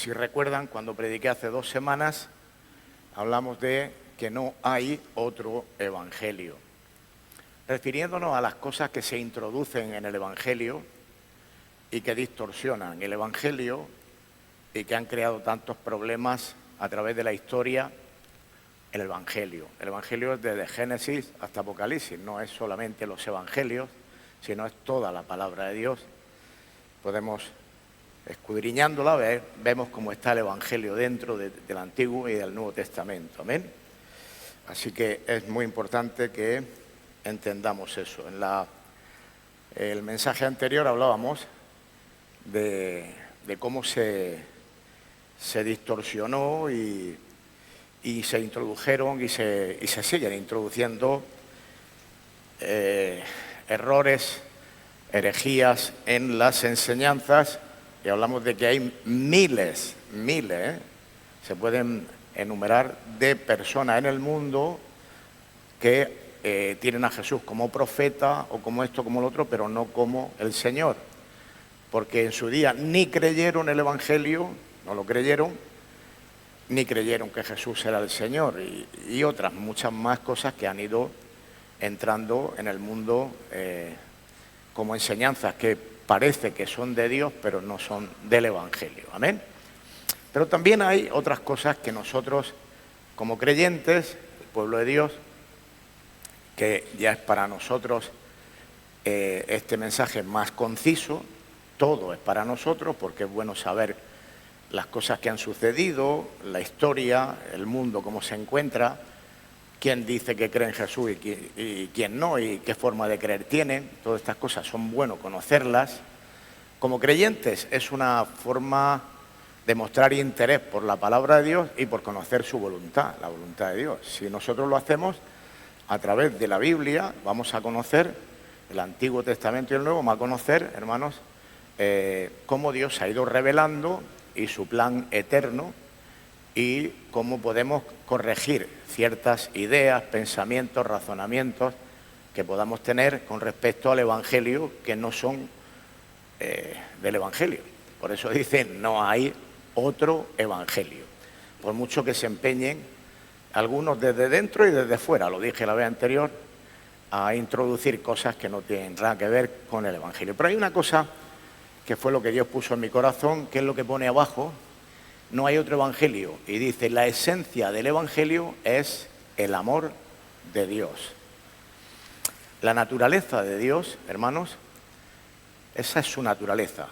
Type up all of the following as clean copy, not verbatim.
si recuerdan, cuando prediqué hace 2 semanas, hablamos de que no hay otro evangelio. Refiriéndonos a las cosas que se introducen en el evangelio y que distorsionan el evangelio y que han creado tantos problemas a través de la historia, el evangelio. El evangelio es desde Génesis hasta Apocalipsis, no es solamente los evangelios, sino es toda la palabra de Dios. Podemos, escudriñándola, vemos cómo está el evangelio dentro del Antiguo y del Nuevo Testamento. Amén. Así que es muy importante que entendamos eso. En el mensaje anterior hablábamos de cómo se distorsionó y se introdujeron y se siguen introduciendo errores, herejías en las enseñanzas, y hablamos de que hay miles, se pueden enumerar, de personas en el mundo que tienen a Jesús como profeta o como esto, como lo otro, pero no como el Señor, porque en su día ni creyeron el evangelio, no lo creyeron, ni creyeron que Jesús era el Señor, y otras muchas más cosas que han ido entrando en el mundo como enseñanzas que parece que son de Dios, pero no son del evangelio. Amén. Pero también hay otras cosas que nosotros, como creyentes, el pueblo de Dios, que ya es para nosotros este mensaje más conciso, todo es para nosotros, porque es bueno saber las cosas que han sucedido, la historia, el mundo, cómo se encuentra, quién dice que cree en Jesús y quién no, y qué forma de creer tienen. Todas estas cosas son bueno conocerlas. Como creyentes es una forma de mostrar interés por la palabra de Dios y por conocer su voluntad, la voluntad de Dios. Si nosotros lo hacemos a través de la Biblia, vamos a conocer el Antiguo Testamento y el Nuevo, vamos a conocer, hermanos, cómo Dios se ha ido revelando y su plan eterno, y cómo podemos corregir ciertas ideas, pensamientos, razonamientos que podamos tener con respecto al Evangelio que no son del Evangelio. Por eso dicen, no hay otro Evangelio. Por mucho que se empeñen algunos desde dentro y desde fuera, lo dije la vez anterior, a introducir cosas que no tienen nada que ver con el Evangelio. Pero hay una cosa que fue lo que Dios puso en mi corazón, que es lo que pone abajo: no hay otro evangelio. Y dice, la esencia del evangelio es el amor de Dios. La naturaleza de Dios, hermanos, esa es su naturaleza,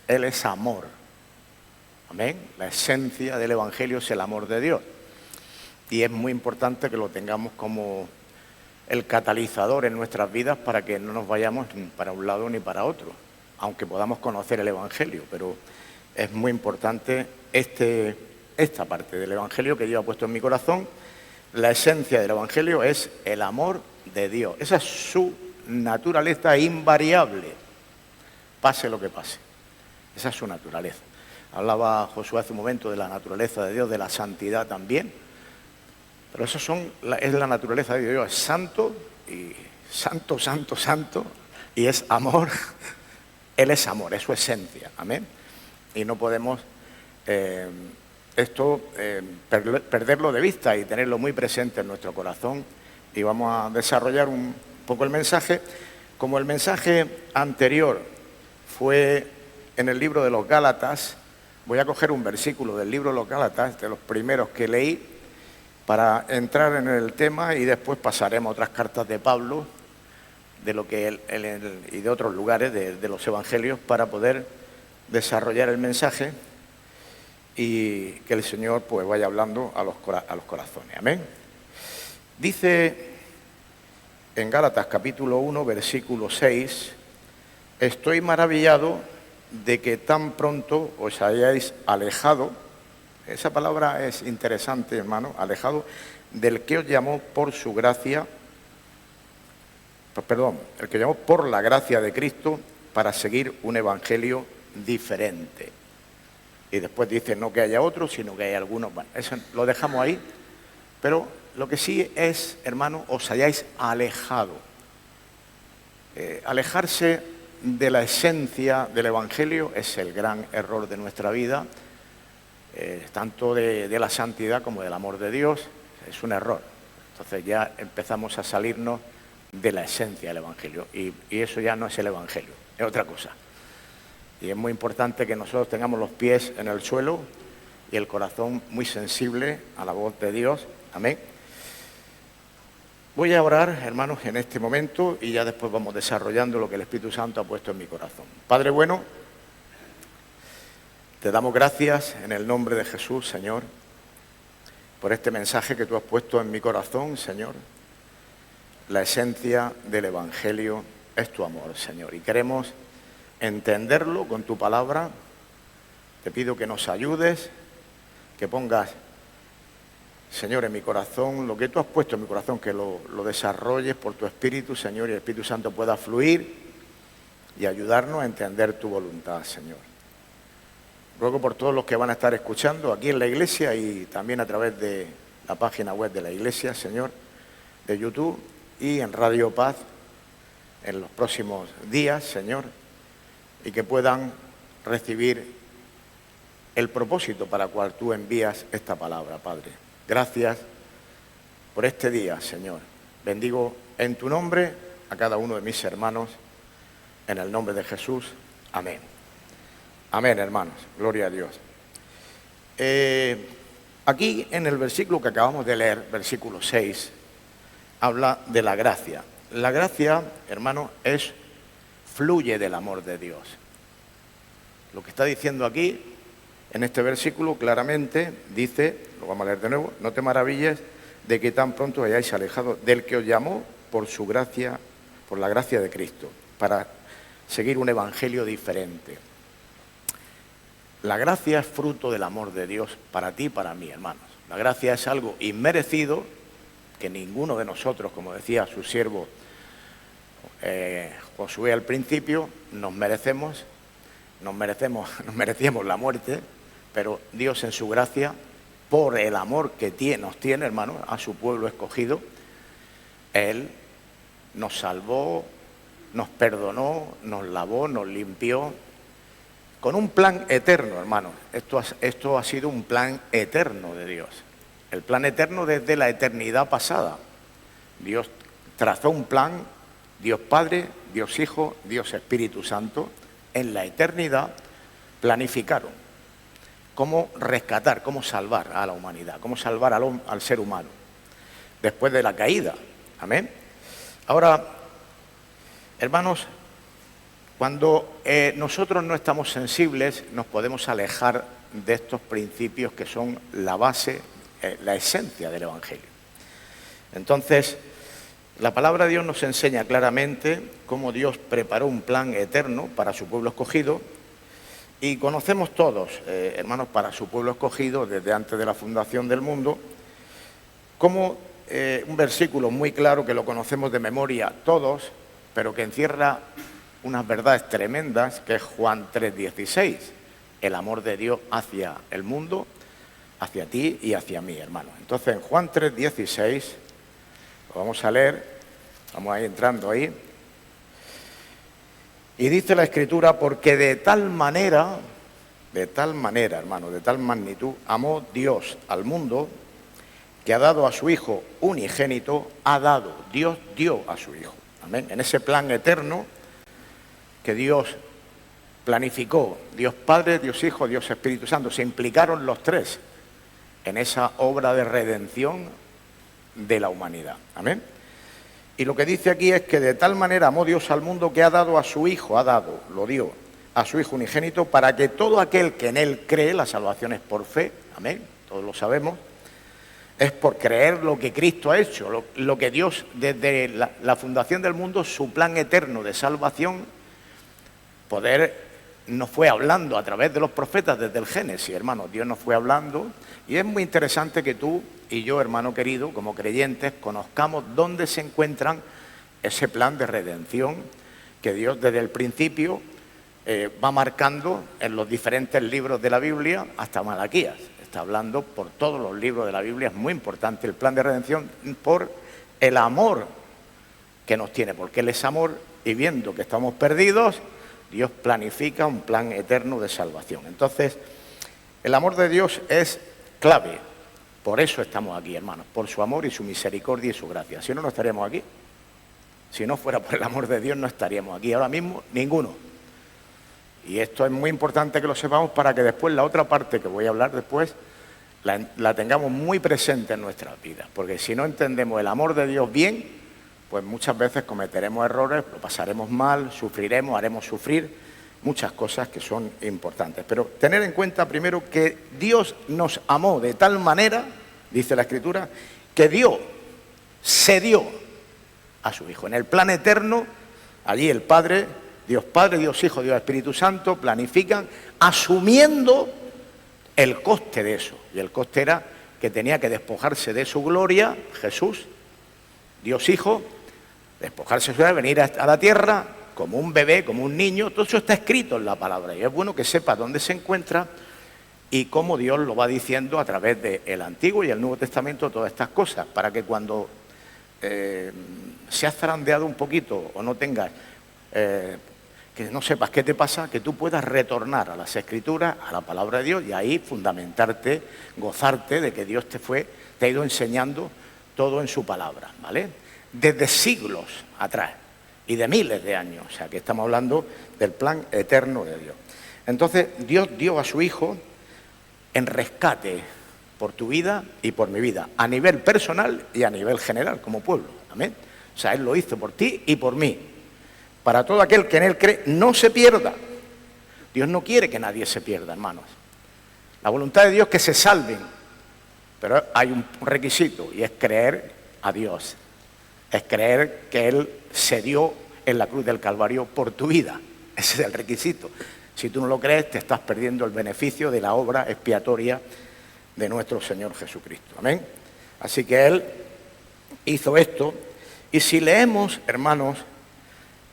Él es amor. Amén. La esencia del evangelio es el amor de Dios. Y es muy importante que lo tengamos como el catalizador en nuestras vidas para que no nos vayamos ni para un lado ni para otro, aunque podamos conocer el evangelio, pero es muy importante esta parte del evangelio que Dios ha puesto en mi corazón. La esencia del evangelio es el amor de Dios. Esa es su naturaleza invariable, pase lo que pase. Esa es su naturaleza. Hablaba Josué hace un momento de la naturaleza de Dios, de la santidad también, pero eso es la naturaleza de Dios. Es santo, y santo, santo, santo, y es amor. Él es amor, es su esencia. Amén. Y no podemos perderlo de vista y tenerlo muy presente en nuestro corazón. Y vamos a desarrollar un poco el mensaje. Como el mensaje anterior fue en el libro de los Gálatas, voy a coger un versículo del libro de los Gálatas, de los primeros que leí, para entrar en el tema, y después pasaremos a otras cartas de Pablo, de lo que y de otros lugares de los evangelios, para poder desarrollar el mensaje y que el Señor pues vaya hablando a los corazones. Amén. Dice en Gálatas capítulo 1, versículo 6, estoy maravillado de que tan pronto os hayáis alejado. Esa palabra es interesante, hermano, alejado del que os llamó por su gracia, el que llamó por la gracia de Cristo para seguir un evangelio diferente. Y después dice, no que haya otro, sino que hay algunos. Bueno, eso lo dejamos ahí, pero lo que sí es, hermano, os hayáis alejado. Alejarse de la esencia del evangelio es el gran error de nuestra vida, tanto de la santidad como del amor de Dios, es un error. Entonces ya empezamos a salirnos de la esencia del Evangelio y eso ya no es el Evangelio, es otra cosa. Y es muy importante que nosotros tengamos los pies en el suelo y el corazón muy sensible a la voz de Dios. Amén. Voy a orar, hermanos, en este momento y ya después vamos desarrollando lo que el Espíritu Santo ha puesto en mi corazón. Padre bueno, te damos gracias en el nombre de Jesús, Señor, por este mensaje que tú has puesto en mi corazón, Señor. La esencia del Evangelio es tu amor, Señor, y queremos entenderlo con tu palabra. Te pido que nos ayudes, que pongas, Señor, en mi corazón lo que tú has puesto en mi corazón, que lo desarrolles por tu Espíritu, Señor, y el Espíritu Santo pueda fluir y ayudarnos a entender tu voluntad, Señor. Ruego por todos los que van a estar escuchando aquí en la iglesia y también a través de la página web de la iglesia, Señor, de YouTube y en Radio Paz en los próximos días, Señor, y que puedan recibir el propósito para el cual tú envías esta palabra, Padre. Gracias por este día, Señor. Bendigo en tu nombre a cada uno de mis hermanos, en el nombre de Jesús. Amén. Amén, hermanos. Gloria a Dios. Aquí en el versículo que acabamos de leer, versículo 6, habla de la gracia. La gracia, hermano, fluye del amor de Dios. Lo que está diciendo aquí, en este versículo, claramente dice, lo vamos a leer de nuevo: no te maravilles de que tan pronto hayáis alejado del que os llamó por su gracia, por la gracia de Cristo, para seguir un evangelio diferente. La gracia es fruto del amor de Dios para ti y para mí, hermanos. La gracia es algo inmerecido que ninguno de nosotros, como decía su siervo Josué al principio, nos merecíamos la muerte, pero Dios en su gracia, por el amor que nos tiene, hermanos, a su pueblo escogido, Él nos salvó, nos perdonó, nos lavó, nos limpió, con un plan eterno, hermanos. Esto ha sido un plan eterno de Dios. El plan eterno desde la eternidad pasada. Dios trazó un plan, Dios Padre, Dios Hijo, Dios Espíritu Santo, en la eternidad planificaron cómo rescatar, cómo salvar a la humanidad, cómo salvar al ser humano después de la caída. Amén. Ahora, hermanos, cuando nosotros no estamos sensibles, nos podemos alejar de estos principios que son la base, la esencia del Evangelio. Entonces, la palabra de Dios nos enseña claramente cómo Dios preparó un plan eterno para su pueblo escogido, y conocemos todos, hermanos, para su pueblo escogido, desde antes de la fundación del mundo, como un versículo muy claro que lo conocemos de memoria todos, pero que encierra unas verdades tremendas, que es Juan 3:16, el amor de Dios hacia el mundo, hacia ti y hacia mí, hermano. Entonces, en Juan 3:16, lo vamos a leer, vamos a ir entrando ahí, y dice la Escritura: porque de tal manera, hermano, de tal magnitud, amó Dios al mundo, que ha dado a su Hijo unigénito, Dios dio a su Hijo. Amén. En ese plan eterno que Dios planificó, Dios Padre, Dios Hijo, Dios Espíritu Santo, se implicaron los tres en esa obra de redención de la humanidad. Amén. Y lo que dice aquí es que de tal manera amó Dios al mundo que ha dado a su Hijo, lo dio a su Hijo unigénito, para que todo aquel que en Él cree, la salvación es por fe, amén, todos lo sabemos, es por creer lo que Cristo ha hecho, lo que Dios desde la fundación del mundo, su plan eterno de salvación, nos fue hablando a través de los profetas desde el Génesis, hermano. Dios nos fue hablando, y es muy interesante que tú y yo, hermano querido, como creyentes, conozcamos dónde se encuentran ese plan de redención que Dios desde el principio va marcando en los diferentes libros de la Biblia hasta Malaquías. Está hablando por todos los libros de la Biblia. Es muy importante el plan de redención por el amor que nos tiene, porque Él es amor, y viendo que estamos perdidos, Dios planifica un plan eterno de salvación. Entonces, El amor de Dios es clave. Por eso estamos aquí, hermanos, por su amor y su misericordia y su gracia. Si no, no estaríamos aquí. Si no fuera por el amor de Dios, no estaríamos aquí ahora mismo, ninguno. Y esto es muy importante que lo sepamos para que después la otra parte que voy a hablar después la tengamos muy presente en nuestras vidas. Porque si no entendemos el amor de Dios bien, pues muchas veces cometeremos errores, lo pasaremos mal, sufriremos, haremos sufrir muchas cosas que son importantes. Pero tener en cuenta primero que Dios nos amó de tal manera, dice la Escritura, que se dio a su Hijo. En el plan eterno, allí el Padre, Dios Hijo, Dios Espíritu Santo, planifican asumiendo el coste de eso. Y el coste era que tenía que despojarse de su gloria, Jesús, Dios Hijo, despojarse de su gloria, venir a la tierra como un bebé, como un niño. Todo eso está escrito en la palabra y es bueno que sepa dónde se encuentra y cómo Dios lo va diciendo a través del Antiguo y el Nuevo Testamento, todas estas cosas, para que cuando seas zarandeado un poquito o no tengas, que no sepas qué te pasa, que tú puedas retornar a las Escrituras, a la palabra de Dios y ahí fundamentarte, gozarte de que Dios te ha ido enseñando todo en su palabra, ¿vale? Desde siglos atrás y de miles de años, o sea que estamos hablando del plan eterno de Dios. Entonces Dios dio a su Hijo en rescate por tu vida y por mi vida, a nivel personal y a nivel general, como pueblo, amén. O sea, Él lo hizo por ti y por mí, para todo aquel que en Él cree, no se pierda. Dios no quiere que nadie se pierda, hermanos. La voluntad de Dios es que se salven, pero hay un requisito y es creer a Dios, es creer que Él se dio en la cruz del Calvario por tu vida. Ese es el requisito. Si tú no lo crees, te estás perdiendo el beneficio de la obra expiatoria de nuestro Señor Jesucristo. Amén. Así que Él hizo esto. Y si leemos, hermanos,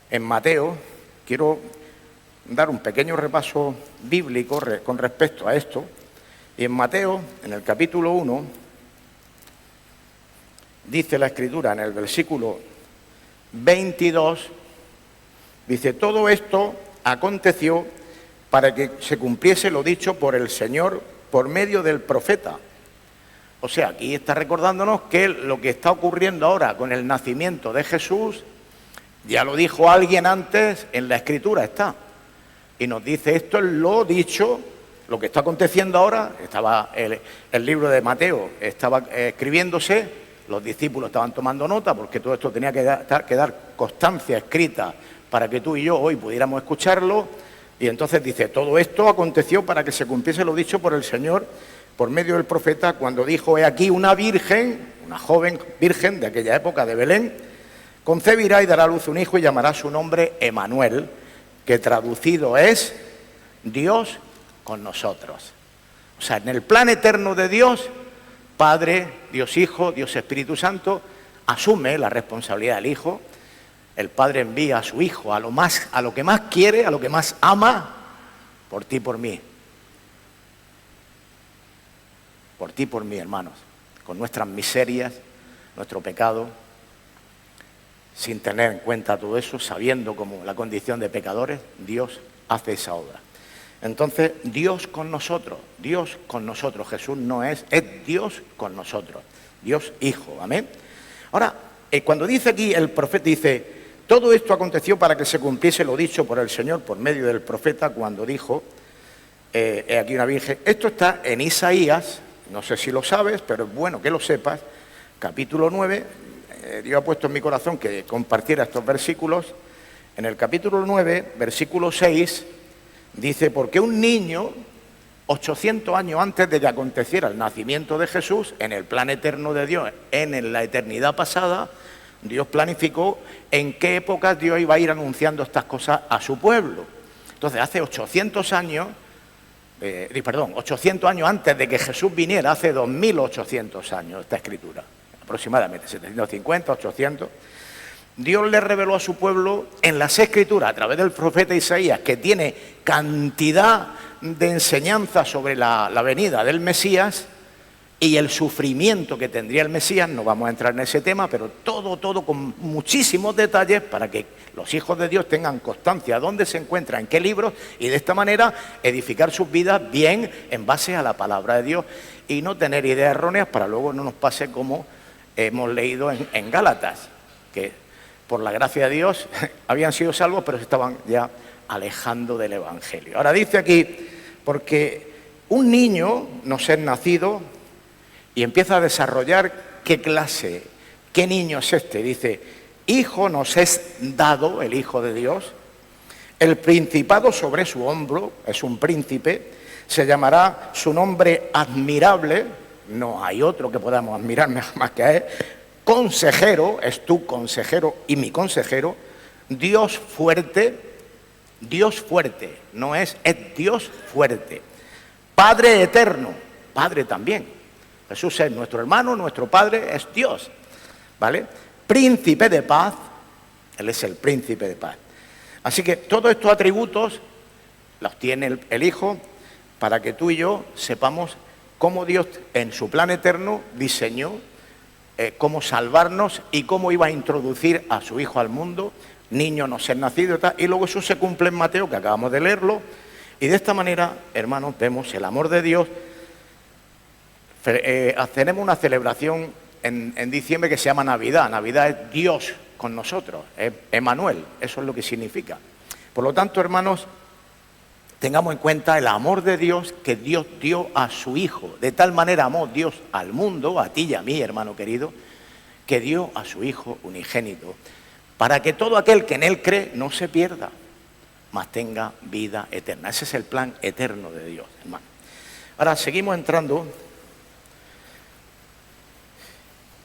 en Mateo, quiero dar un pequeño repaso bíblico con respecto a esto. Y en Mateo, en el capítulo 1, dice la Escritura en el versículo 22, dice: todo esto aconteció para que se cumpliese lo dicho por el Señor por medio del profeta. O sea, aquí está recordándonos que lo que está ocurriendo ahora con el nacimiento de Jesús, ya lo dijo alguien antes, en la Escritura está. Y nos dice, esto es lo dicho, lo que está aconteciendo ahora. Estaba el libro de Mateo, estaba escribiéndose, los discípulos estaban tomando nota, porque todo esto tenía que dar constancia escrita para que tú y yo hoy pudiéramos escucharlo. Y entonces dice, todo esto aconteció para que se cumpliese lo dicho por el Señor, por medio del profeta, cuando dijo: he aquí una virgen, una joven virgen de aquella época de Belén, concebirá y dará a luz un hijo y llamará su nombre Emanuel, que traducido es Dios con nosotros. O sea, en el plan eterno de Dios, Padre, Dios Hijo, Dios Espíritu Santo, asume la responsabilidad del Hijo. El Padre envía a su Hijo a lo que más quiere, a lo que más ama, por ti y por mí. Por ti y por mí, hermanos, con nuestras miserias, nuestro pecado, sin tener en cuenta todo eso, sabiendo como la condición de pecadores, Dios hace esa obra. Entonces, Dios con nosotros, Jesús no es Dios con nosotros, Dios Hijo, amén. Ahora, cuando dice aquí el profeta, dice: todo esto aconteció para que se cumpliese lo dicho por el Señor por medio del profeta, cuando dijo, he aquí una virgen. Esto está en Isaías, no sé si lo sabes, pero es bueno que lo sepas, capítulo 9, Dios ha puesto en mi corazón que compartiera estos versículos. En el capítulo 9, versículo 6, dice: porque un niño, 800 años antes de que aconteciera el nacimiento de Jesús, en el plan eterno de Dios, en la eternidad pasada, Dios planificó en qué épocas Dios iba a ir anunciando estas cosas a su pueblo. Entonces, hace 800 años, 800 años antes de que Jesús viniera, hace 2800 años, esta escritura, aproximadamente 750, 800, Dios le reveló a su pueblo en las Escrituras, a través del profeta Isaías, que tiene cantidad de enseñanzas sobre la venida del Mesías, y el sufrimiento que tendría el Mesías, no vamos a entrar en ese tema, pero todo con muchísimos detalles para que los hijos de Dios tengan constancia de dónde se encuentran, en qué libros, y de esta manera edificar sus vidas bien en base a la palabra de Dios y no tener ideas erróneas para luego no nos pase como hemos leído en Gálatas, que por la gracia de Dios habían sido salvos, pero se estaban ya alejando del Evangelio. Ahora dice aquí, porque un niño nos es nacido y empieza a desarrollar qué clase, qué niño es este. Dice, hijo nos es dado, el Hijo de Dios, el principado sobre su hombro, es un príncipe, se llamará su nombre admirable, no hay otro que podamos admirar más que a él, consejero, es tu consejero y mi consejero, Dios fuerte, no es Dios fuerte, Padre eterno, Padre también. Jesús es nuestro hermano, nuestro Padre es Dios, ¿vale? Príncipe de paz, Él es el príncipe de paz. Así que todos estos atributos los tiene el Hijo para que tú y yo sepamos cómo Dios en su plan eterno diseñó cómo salvarnos y cómo iba a introducir a su Hijo al mundo, niño no ser nacido y tal, y luego eso se cumple en Mateo, que acabamos de leerlo, y de esta manera, hermanos, vemos el amor de Dios. Tenemos una celebración en diciembre que se llama Navidad. Navidad es Dios con nosotros, es Emmanuel, eso es lo que significa. Por lo tanto, hermanos, tengamos en cuenta el amor de Dios que Dios dio a su Hijo. De tal manera amó Dios al mundo, a ti y a mí, hermano querido, que dio a su Hijo unigénito, para que todo aquel que en Él cree no se pierda, mas tenga vida eterna. Ese es el plan eterno de Dios, hermano. Ahora, seguimos entrando.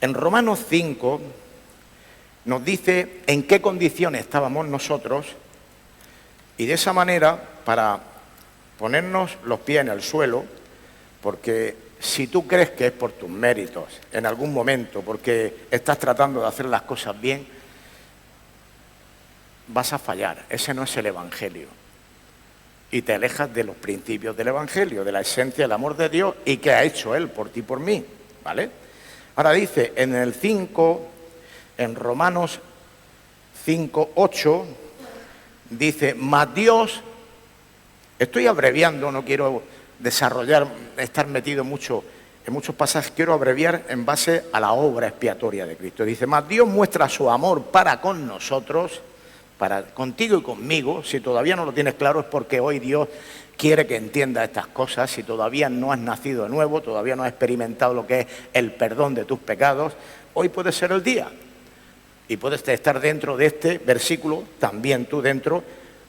En Romanos 5 nos dice en qué condiciones estábamos nosotros y de esa manera, para ponernos los pies en el suelo, porque si tú crees que es por tus méritos en algún momento, porque estás tratando de hacer las cosas bien, vas a fallar. Ese no es el Evangelio. Y te alejas de los principios del Evangelio, de la esencia del amor de Dios y que ha hecho Él por ti y por mí, ¿vale? Ahora dice en el 5, en Romanos 5, 8, dice, mas Dios, estoy abreviando, no quiero desarrollar, estar metido mucho en muchos pasajes, quiero abreviar en base a la obra expiatoria de Cristo. Dice, mas Dios muestra su amor para con nosotros, para contigo y conmigo. Si todavía no lo tienes claro es porque hoy Dios quiere que entiendas estas cosas. Si todavía no has nacido de nuevo, todavía no has experimentado lo que es el perdón de tus pecados, hoy puede ser el día. Y puedes estar dentro de este versículo, también tú dentro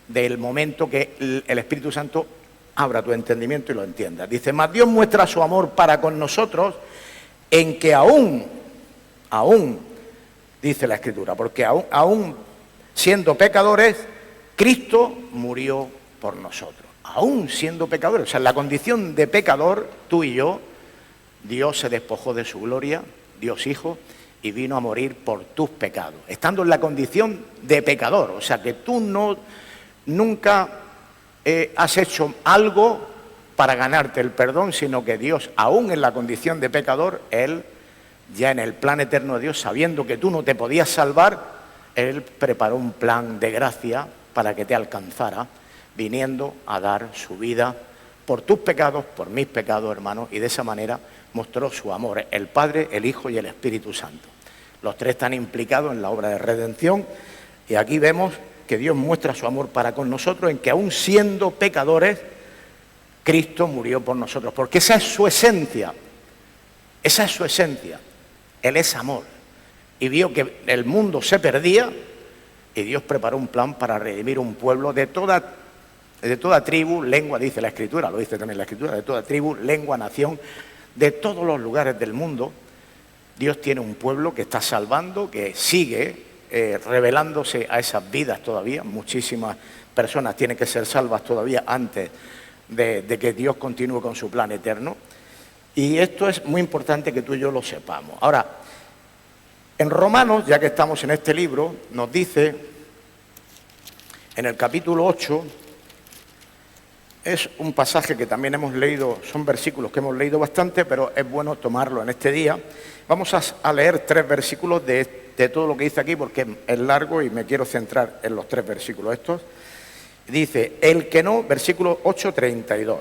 del momento que el Espíritu Santo abra tu entendimiento y lo entiendas. Dice, mas Dios muestra su amor para con nosotros en que aún, dice la Escritura, porque aún siendo pecadores, Cristo murió por nosotros. Aún siendo pecadores, o sea, en la condición de pecador, tú y yo, Dios se despojó de su gloria, Dios Hijo, y vino a morir por tus pecados, estando en la condición de pecador. O sea, que tú nunca has hecho algo para ganarte el perdón, sino que Dios, aún en la condición de pecador, Él, ya en el plan eterno de Dios, sabiendo que tú no te podías salvar, Él preparó un plan de gracia para que te alcanzara, viniendo a dar su vida por tus pecados, por mis pecados, hermanos, y de esa manera mostró su amor, el Padre, el Hijo y el Espíritu Santo. Los tres están implicados en la obra de redención, y aquí vemos que Dios muestra su amor para con nosotros en que aún siendo pecadores, Cristo murió por nosotros, porque esa es su esencia, Él es amor, y vio que el mundo se perdía, y Dios preparó un plan para redimir un pueblo de toda tribu, lengua, dice la Escritura, lo dice también la Escritura, de toda tribu, lengua, nación, de todos los lugares del mundo. Dios tiene un pueblo que está salvando, que sigue revelándose a esas vidas todavía. Muchísimas personas tienen que ser salvas todavía antes de que Dios continúe con su plan eterno. Y esto es muy importante que tú y yo lo sepamos. Ahora, en Romanos, ya que estamos en este libro, nos dice en el capítulo 8, Es un pasaje que también hemos leído, son versículos que hemos leído bastante, pero es bueno tomarlo en este día. Vamos a leer 3 versículos de todo lo que dice aquí, porque es largo y me quiero centrar en los 3 versículos estos. Dice, el que no, versículo 8:32.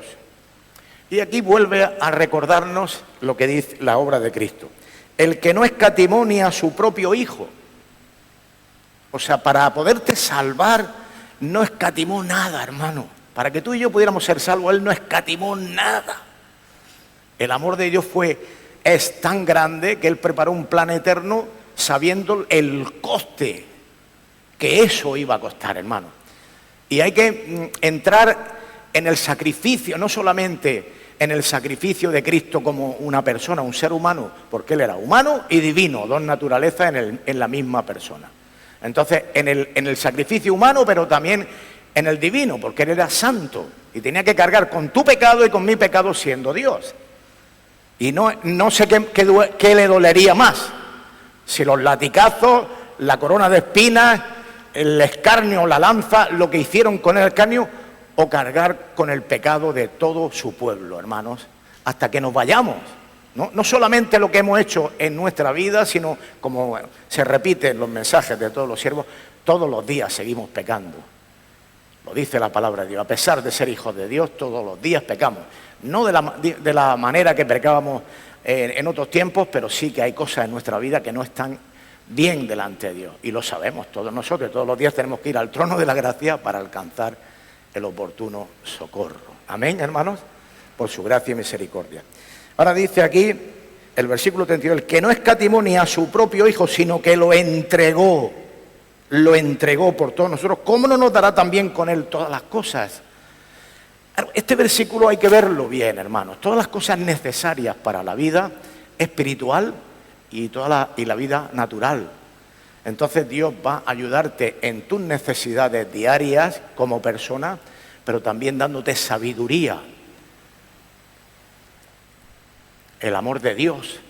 Y aquí vuelve a recordarnos lo que dice la obra de Cristo. El que no escatimó ni a su propio Hijo. O sea, para poderte salvar, no escatimó nada, hermano. Para que tú y yo pudiéramos ser salvos, Él no escatimó nada. El amor de Dios es tan grande que Él preparó un plan eterno sabiendo el coste que eso iba a costar, hermano. Y hay que entrar en el sacrificio, no solamente en el sacrificio de Cristo como una persona, un ser humano, porque Él era humano y divino, 2 naturalezas en la misma persona. Entonces, en el sacrificio humano, pero también en el divino, porque Él era santo y tenía que cargar con tu pecado y con mi pecado siendo Dios. Y no sé qué le dolería más, si los latigazos, la corona de espinas, el escarnio, la lanza, lo que hicieron con el escarnio, o cargar con el pecado de todo su pueblo, hermanos, hasta que nos vayamos. No solamente lo que hemos hecho en nuestra vida, sino, como se repite en los mensajes de todos los siervos, todos los días seguimos pecando. Lo dice la palabra de Dios. A pesar de ser hijos de Dios, todos los días pecamos. No de la manera que pecábamos en otros tiempos, pero sí que hay cosas en nuestra vida que no están bien delante de Dios. Y lo sabemos todos nosotros. Todos los días tenemos que ir al trono de la gracia para alcanzar el oportuno socorro. Amén, hermanos, por su gracia y misericordia. Ahora dice aquí, el versículo 32, el que no escatimó ni a su propio Hijo, sino que lo entregó por todos nosotros, ¿cómo no nos dará también con Él todas las cosas? Este versículo hay que verlo bien, hermanos. Todas las cosas necesarias para la vida espiritual y la vida natural. Entonces Dios va a ayudarte en tus necesidades diarias como persona, pero también dándote sabiduría. El amor de Dios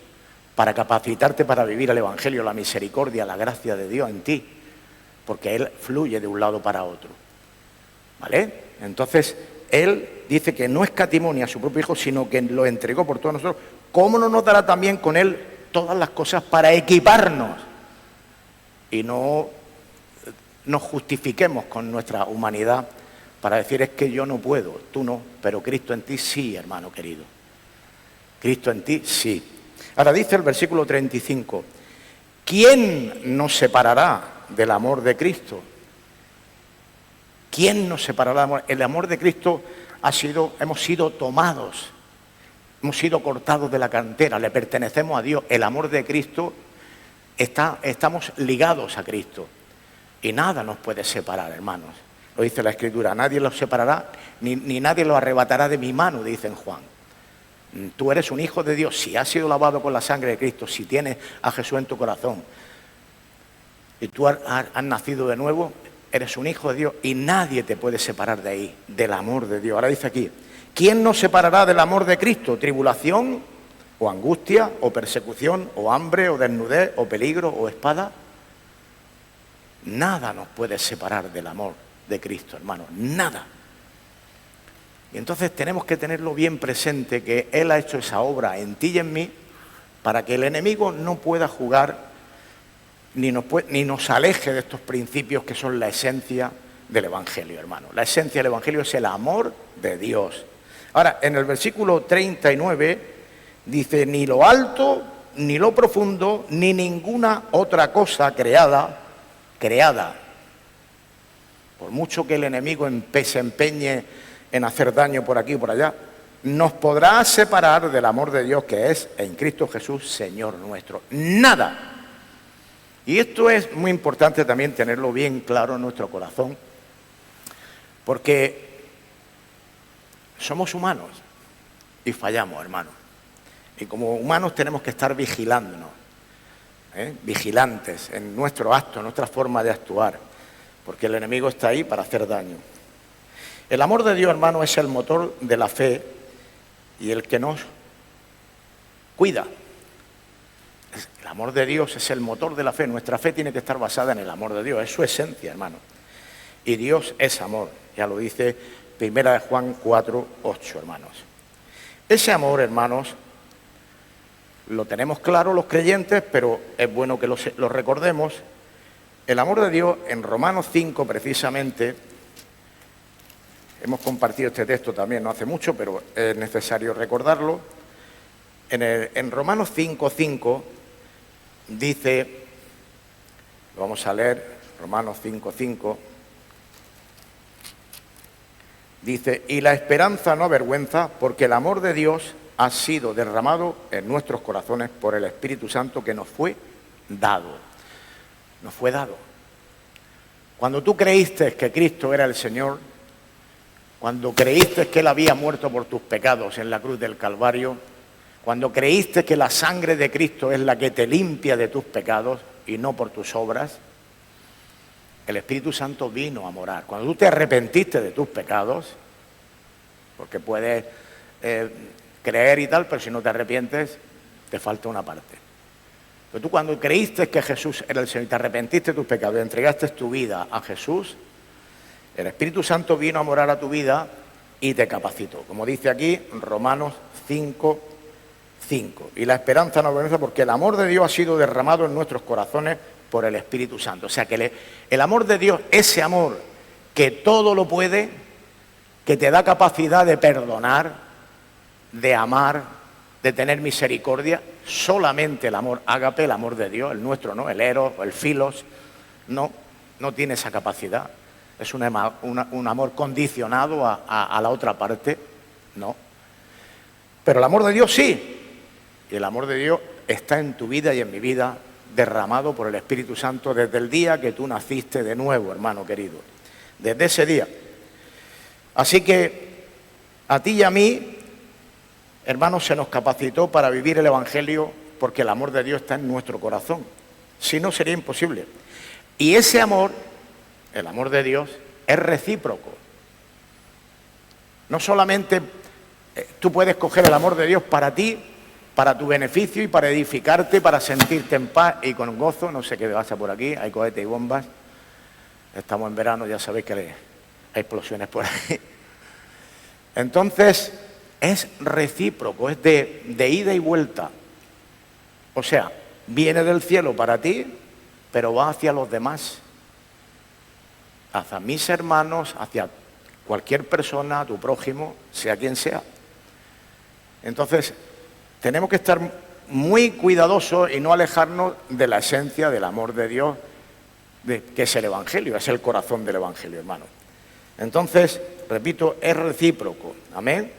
para capacitarte para vivir el Evangelio, la misericordia, la gracia de Dios en ti, porque Él fluye de un lado para otro. ¿Vale? Entonces, Él dice que no escatimó ni a su propio Hijo, sino que lo entregó por todos nosotros. ¿Cómo no nos dará también con Él todas las cosas para equiparnos? Y no nos justifiquemos con nuestra humanidad para decir es que yo no puedo, tú no, pero Cristo en ti sí, hermano querido. Cristo en ti sí. Ahora dice el versículo 35, ¿quién nos separará del amor de Cristo? ¿Quién nos separará del amor? El amor de Cristo hemos sido tomados, hemos sido cortados de la cantera, le pertenecemos a Dios. El amor de Cristo estamos ligados a Cristo y nada nos puede separar, hermanos. Lo dice la Escritura, nadie los separará, ni nadie los arrebatará de mi mano, dice en Juan. Tú eres un hijo de Dios, si has sido lavado con la sangre de Cristo, si tienes a Jesús en tu corazón y tú has nacido de nuevo, eres un hijo de Dios y nadie te puede separar de ahí, del amor de Dios. Ahora dice aquí, ¿quién nos separará del amor de Cristo? ¿Tribulación o angustia o persecución o hambre o desnudez o peligro o espada? Nada nos puede separar del amor de Cristo, hermano, nada. Y entonces tenemos que tenerlo bien presente, que Él ha hecho esa obra en ti y en mí para que el enemigo no pueda jugar ni nos aleje de estos principios que son la esencia del Evangelio, hermano. La esencia del Evangelio es el amor de Dios. Ahora, en el versículo 39 dice, ni lo alto, ni lo profundo, ni ninguna otra cosa creada, por mucho que el enemigo se empeñe en hacer daño por aquí y por allá, nos podrá separar del amor de Dios que es en Cristo Jesús, Señor nuestro. Nada. Y esto es muy importante también tenerlo bien claro en nuestro corazón, porque somos humanos y fallamos, hermano. Y como humanos tenemos que estar vigilándonos, vigilantes en nuestro acto, en nuestra forma de actuar, porque el enemigo está ahí para hacer daño. El amor de Dios, hermano, es el motor de la fe y el que nos cuida. El amor de Dios es el motor de la fe. Nuestra fe tiene que estar basada en el amor de Dios. Es su esencia, hermano. Y Dios es amor. Ya lo dice Primera de Juan 4, 8, hermanos. Ese amor, hermanos, lo tenemos claro los creyentes, pero es bueno que lo recordemos. El amor de Dios en Romanos 5, precisamente, hemos compartido este texto también no hace mucho, pero es necesario recordarlo. En Romanos 5, 5 dice, lo vamos a leer, Romanos 5, 5, dice, y la esperanza no avergüenza, porque el amor de Dios ha sido derramado en nuestros corazones por el Espíritu Santo que nos fue dado. Nos fue dado. Cuando tú creíste que Cristo era el Señor, cuando creíste que Él había muerto por tus pecados en la cruz del Calvario, cuando creíste que la sangre de Cristo es la que te limpia de tus pecados y no por tus obras, el Espíritu Santo vino a morar. Cuando tú te arrepentiste de tus pecados, porque puedes creer y tal, pero si no te arrepientes, te falta una parte. Pero tú cuando creíste que Jesús era el Señor y te arrepentiste de tus pecados y entregaste tu vida a Jesús, el Espíritu Santo vino a morar a tu vida y te capacitó. Como dice aquí Romanos 5, 5. Y la esperanza no avergüenza porque el amor de Dios ha sido derramado en nuestros corazones por el Espíritu Santo. O sea que el amor de Dios, ese amor que todo lo puede, que te da capacidad de perdonar, de amar, de tener misericordia, solamente el amor ágape, el amor de Dios, el nuestro, ¿no? El eros o el filos, no tiene esa capacidad. Es un amor condicionado a la otra parte, no. Pero el amor de Dios sí. Y el amor de Dios está en tu vida y en mi vida, derramado por el Espíritu Santo desde el día que tú naciste de nuevo, hermano querido. Desde ese día. Así que a ti y a mí, hermanos, se nos capacitó para vivir el Evangelio porque el amor de Dios está en nuestro corazón. Si no, sería imposible. Y ese amor, el amor de Dios, es recíproco. No solamente tú puedes coger el amor de Dios para ti, para tu beneficio y para edificarte, para sentirte en paz y con gozo. No sé qué pasa por aquí, hay cohetes y bombas. Estamos en verano, ya sabéis que hay explosiones por ahí. Entonces, es recíproco, es de ida y vuelta. O sea, viene del cielo para ti, pero va hacia los demás. Hacia mis hermanos, hacia cualquier persona, tu prójimo, sea quien sea. Entonces, tenemos que estar muy cuidadosos y no alejarnos de la esencia del amor de Dios, que es el Evangelio, es el corazón del Evangelio, hermano. Entonces, repito, es recíproco. Amén.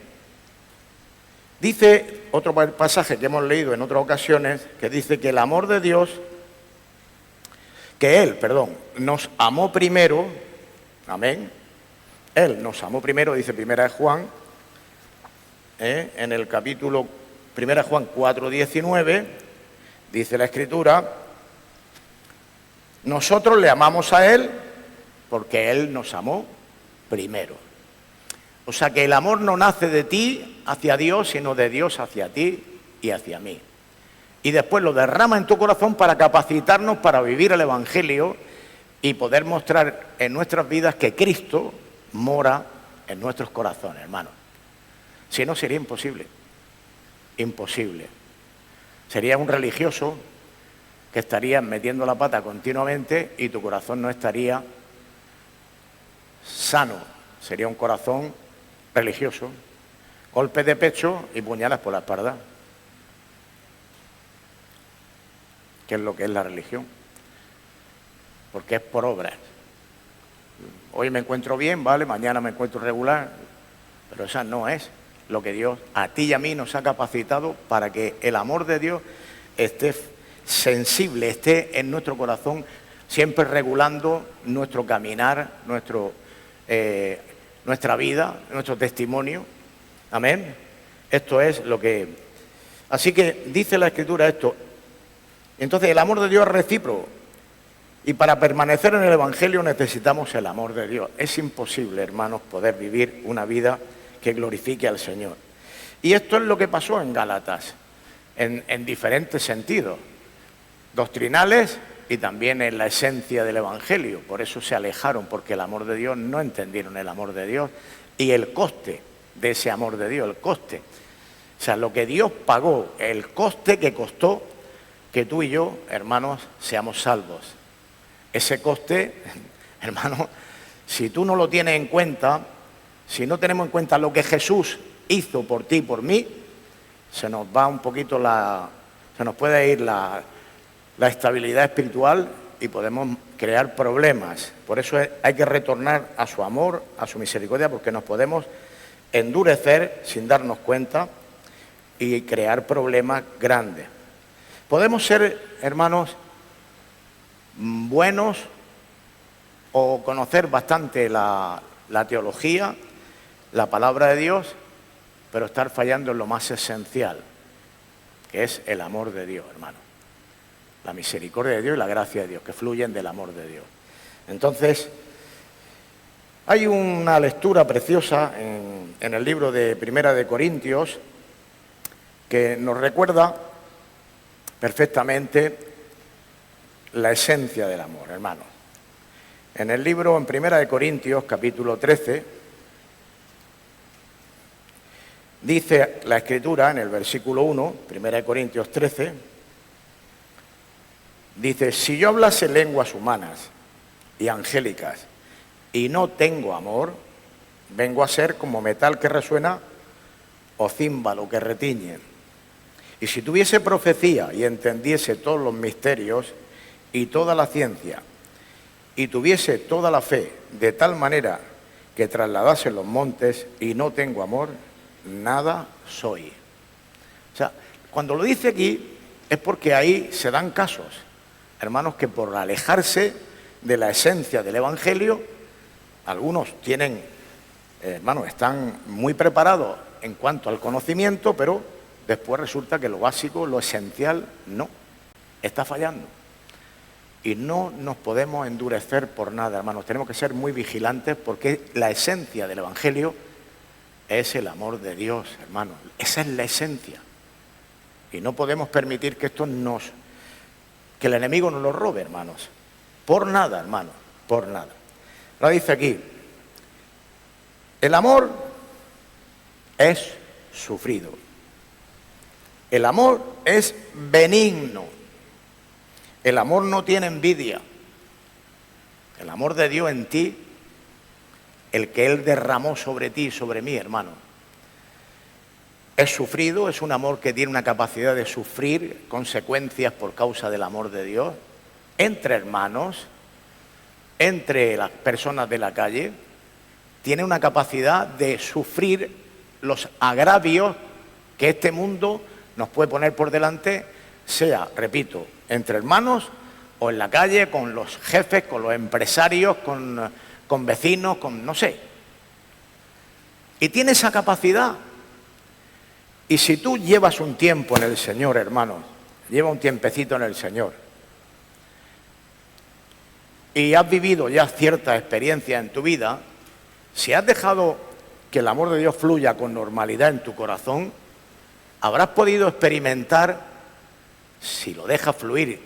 Dice otro pasaje que hemos leído en otras ocasiones, que dice que el amor de Dios, que Él, nos amó primero, amén. Él nos amó primero, dice Primera de Juan, en el capítulo Primera de Juan 4:19, dice la Escritura, nosotros le amamos a Él porque Él nos amó primero. O sea que el amor no nace de ti hacia Dios, sino de Dios hacia ti y hacia mí. Y después lo derrama en tu corazón para capacitarnos para vivir el Evangelio y poder mostrar en nuestras vidas que Cristo mora en nuestros corazones, hermanos. Si no, sería imposible. Imposible. Sería un religioso que estaría metiendo la pata continuamente y tu corazón no estaría sano. Sería un corazón religioso, golpes de pecho y puñalas por la espalda, que es lo que es la religión, porque es por obras. Hoy me encuentro bien, vale, mañana me encuentro regular, pero esa no es lo que Dios a ti y a mí nos ha capacitado para que el amor de Dios esté sensible, esté en nuestro corazón, siempre regulando nuestro caminar, nuestra vida, nuestro testimonio. Amén. Esto es lo que... Así que dice la Escritura esto. Entonces el amor de Dios es recíproco. Y para permanecer en el Evangelio necesitamos el amor de Dios. Es imposible, hermanos, poder vivir una vida que glorifique al Señor. Y esto es lo que pasó en Gálatas, en diferentes sentidos, doctrinales y también en la esencia del Evangelio. Por eso se alejaron, porque el amor de Dios no entendieron el amor de Dios y el coste de ese amor de Dios, el coste. O sea, lo que Dios pagó, el coste que costó que tú y yo, hermanos, seamos salvos. Ese coste, hermano, si tú no lo tienes en cuenta, si no tenemos en cuenta lo que Jesús hizo por ti y por mí, se nos va un poquito se nos puede ir la estabilidad espiritual y podemos crear problemas. Por eso hay que retornar a su amor, a su misericordia, porque nos podemos endurecer sin darnos cuenta y crear problemas grandes. Podemos ser, hermanos, buenos o conocer bastante la teología, la palabra de Dios, pero estar fallando en lo más esencial, que es el amor de Dios, hermano. La misericordia de Dios y la gracia de Dios, que fluyen del amor de Dios. Entonces, hay una lectura preciosa en el libro de Primera de Corintios que nos recuerda perfectamente la esencia del amor, hermano. En el libro, en Primera de Corintios, capítulo 13, dice la Escritura, en el versículo 1, Primera de Corintios 13, dice: si yo hablase lenguas humanas y angélicas y no tengo amor, vengo a ser como metal que resuena o címbalo que retiñe. Y si tuviese profecía y entendiese todos los misterios y toda la ciencia, y tuviese toda la fe de tal manera que trasladase los montes y no tengo amor, nada soy. O sea, cuando lo dice aquí es porque ahí se dan casos, hermanos, que por alejarse de la esencia del Evangelio, algunos tienen, hermanos, están muy preparados en cuanto al conocimiento, pero después resulta que lo básico, lo esencial, no, está fallando. Y no nos podemos endurecer por nada, hermanos. Tenemos que ser muy vigilantes porque la esencia del Evangelio es el amor de Dios, hermanos. Esa es la esencia. Y no podemos permitir que que el enemigo nos lo robe, hermanos. Por nada, hermanos, por nada. Ahora dice aquí: el amor es sufrido. El amor es benigno. El amor no tiene envidia. El amor de Dios en ti, el que Él derramó sobre ti y sobre mí, hermano, es sufrido, es un amor que tiene una capacidad de sufrir consecuencias por causa del amor de Dios, entre hermanos, entre las personas de la calle, tiene una capacidad de sufrir los agravios que este mundo nos puede poner por delante, sea, repito, entre hermanos o en la calle, con los jefes, con los empresarios, con vecinos, con no sé. Y tiene esa capacidad. Y si tú llevas un tiempo en el Señor, hermano, lleva un tiempecito en el Señor, y has vivido ya cierta experiencia en tu vida, si has dejado que el amor de Dios fluya con normalidad en tu corazón, habrás podido experimentar, si lo dejas fluir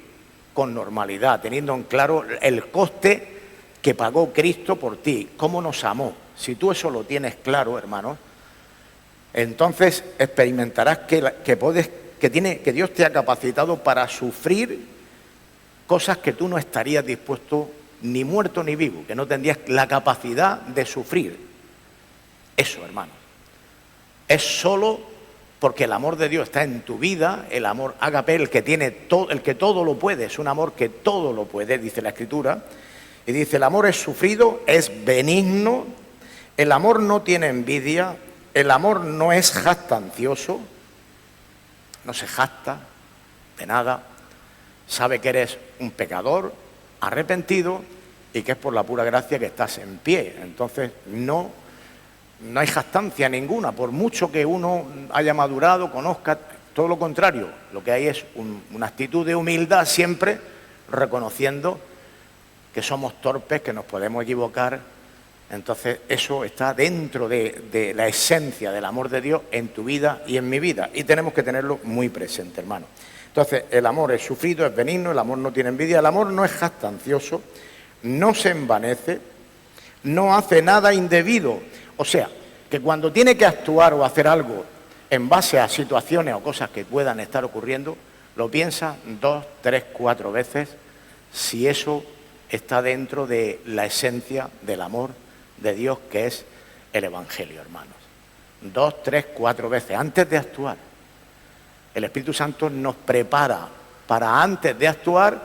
con normalidad, teniendo en claro el coste que pagó Cristo por ti, cómo nos amó. Si tú eso lo tienes claro, hermano, entonces experimentarás que Dios te ha capacitado para sufrir cosas que tú no estarías dispuesto ni muerto ni vivo, que no tendrías la capacidad de sufrir. Eso, hermano, es solo porque el amor de Dios está en tu vida, el amor ágape, el que todo lo puede, es un amor que todo lo puede, dice la Escritura. Y dice: el amor es sufrido, es benigno, el amor no tiene envidia, el amor no es jactancioso, no se jacta de nada, sabe que eres un pecador arrepentido y que es por la pura gracia que estás en pie. Entonces no hay jactancia ninguna, por mucho que uno haya madurado, conozca, todo lo contrario. Lo que hay es una actitud de humildad, siempre reconociendo que somos torpes, que nos podemos equivocar. Entonces eso está dentro de la esencia del amor de Dios en tu vida y en mi vida, y tenemos que tenerlo muy presente, hermano. Entonces el amor es sufrido, es benigno, el amor no tiene envidia, el amor no es jactancioso, no se envanece, no hace nada indebido. O sea, que cuando tiene que actuar o hacer algo en base a situaciones o cosas que puedan estar ocurriendo, lo piensa 2, 3, 4 veces si eso está dentro de la esencia del amor de Dios, que es el Evangelio, hermanos. 2, 3, 4 veces antes de actuar. El Espíritu Santo nos prepara para, antes de actuar,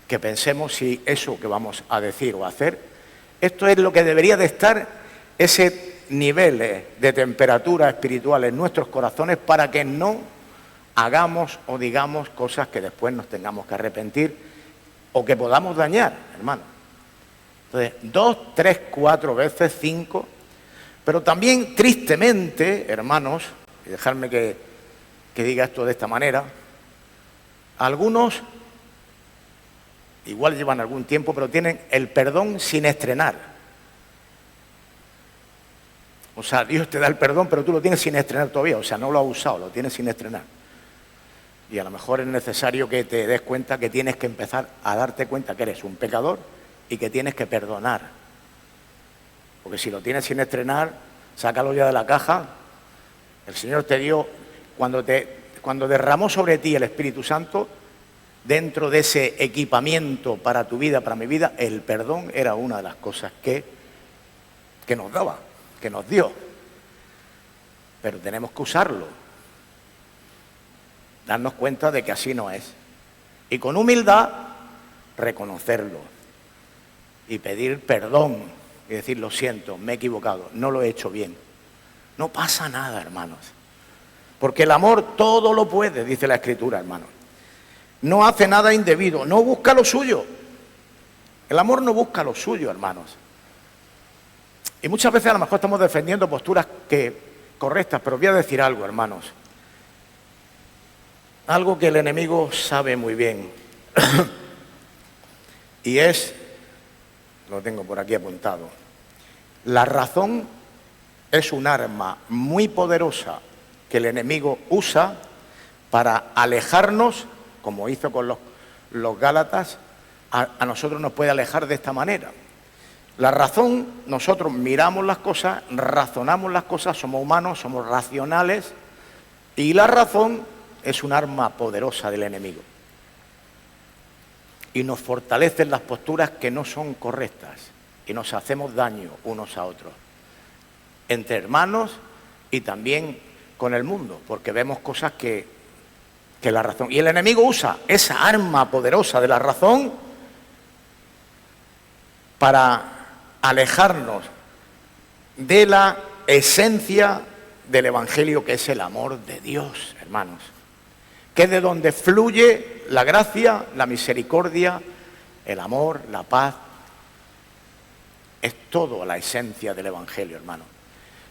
que pensemos si eso que vamos a decir o hacer, esto es lo que debería de estar, ese nivel de temperatura espiritual en nuestros corazones, para que no hagamos o digamos cosas que después nos tengamos que arrepentir o que podamos dañar, hermano. Entonces, 2, 3, 4 veces, 5, pero también tristemente, hermanos, y dejadme que diga esto de esta manera, algunos igual llevan algún tiempo, pero tienen el perdón sin estrenar. O sea, Dios te da el perdón, pero tú lo tienes sin estrenar todavía. O sea, no lo has usado, lo tienes sin estrenar. Y a lo mejor es necesario que te des cuenta que tienes que empezar a darte cuenta que eres un pecador y que tienes que perdonar. Porque si lo tienes sin estrenar, sácalo ya de la caja. El Señor te dio, cuando derramó sobre ti el Espíritu Santo, dentro de ese equipamiento para tu vida, para mi vida, el perdón era una de las cosas que nos daba, que nos dio. Pero tenemos que usarlo. Darnos cuenta de que así no es. Y con humildad, reconocerlo. Y pedir perdón. Y decir, lo siento, me he equivocado, no lo he hecho bien. No pasa nada, hermanos. Porque el amor todo lo puede, dice la Escritura, hermanos. No hace nada indebido, no busca lo suyo. El amor no busca lo suyo, hermanos. Y muchas veces a lo mejor estamos defendiendo posturas correctas, pero voy a decir algo, hermanos. Algo que el enemigo sabe muy bien. Y es, lo tengo por aquí apuntado, la razón es un arma muy poderosa que el enemigo usa para alejarnos, como hizo con los Gálatas, a nosotros nos puede alejar de esta manera. La razón, nosotros miramos las cosas, razonamos las cosas, somos humanos, somos racionales, y la razón es un arma poderosa del enemigo. Y nos fortalecen las posturas que no son correctas, y nos hacemos daño unos a otros, entre hermanos y también con el mundo, porque vemos cosas que la razón... Y el enemigo usa esa arma poderosa de la razón para alejarnos de la esencia del Evangelio, que es el amor de Dios, hermanos. Que es de donde fluye la gracia, la misericordia, el amor, la paz. Es todo la esencia del Evangelio, hermanos.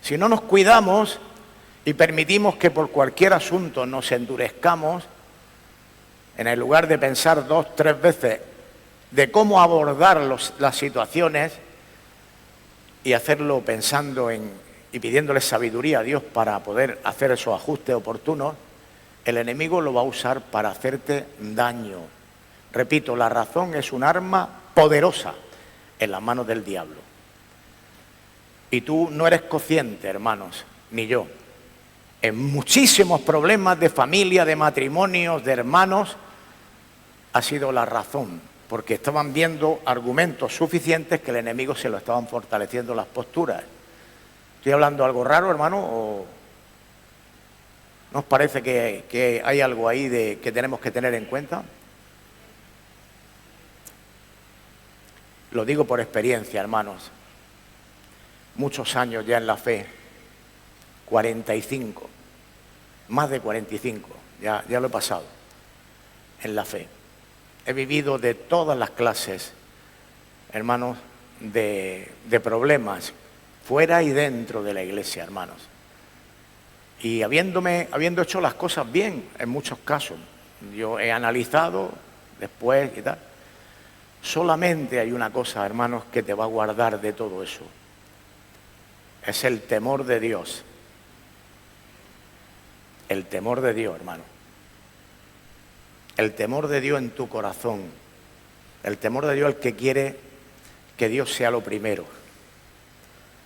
Si no nos cuidamos y permitimos que por cualquier asunto nos endurezcamos, en el lugar de pensar 2, 3 veces de cómo abordar las situaciones y hacerlo pensando y pidiéndole sabiduría a Dios para poder hacer esos ajustes oportunos, el enemigo lo va a usar para hacerte daño. Repito, la razón es un arma poderosa en las manos del diablo. Y tú no eres consciente, hermanos, ni yo. En muchísimos problemas de familia, de matrimonios, de hermanos, ha sido la razón, porque estaban viendo argumentos suficientes que el enemigo se lo estaban fortaleciendo las posturas. ¿Estoy hablando algo raro, hermano? ¿O no os parece que hay algo ahí que tenemos que tener en cuenta? Lo digo por experiencia, hermanos. Muchos años ya en la fe, 45, más de 45, ya lo he pasado en la fe. He vivido de todas las clases, hermanos, de problemas, fuera y dentro de la iglesia, hermanos. Y habiendo hecho las cosas bien, en muchos casos, yo he analizado después y tal. Solamente hay una cosa, hermanos, que te va a guardar de todo eso. Es el temor de Dios. El temor de Dios, hermano. El temor de Dios en tu corazón. El temor de Dios, el que quiere que Dios sea lo primero.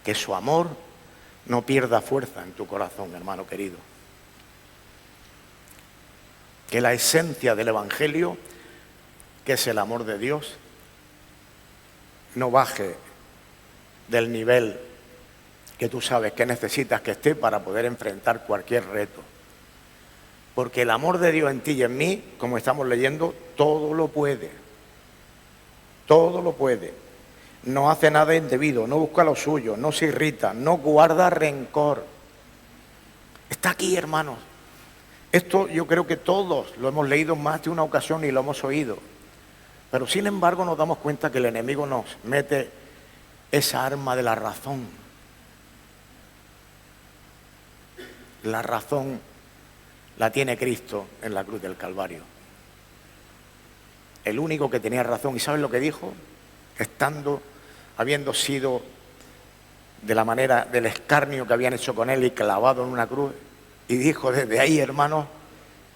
Que su amor no pierda fuerza en tu corazón, hermano querido. Que la esencia del Evangelio, que es el amor de Dios, no baje del nivel que tú sabes que necesitas que esté para poder enfrentar cualquier reto. Porque el amor de Dios en ti y en mí, como estamos leyendo, todo lo puede. Todo lo puede. No hace nada indebido, no busca lo suyo, no se irrita, no guarda rencor. Está aquí, hermanos. Esto yo creo que todos lo hemos leído en más de una ocasión y lo hemos oído. Pero sin embargo nos damos cuenta que el enemigo nos mete esa arma de la razón. La razón la tiene Cristo en la cruz del Calvario. El único que tenía razón. ¿Y sabes lo que dijo? Habiendo sido de la manera del escarnio que habían hecho con él y clavado en una cruz, y dijo desde ahí, hermanos,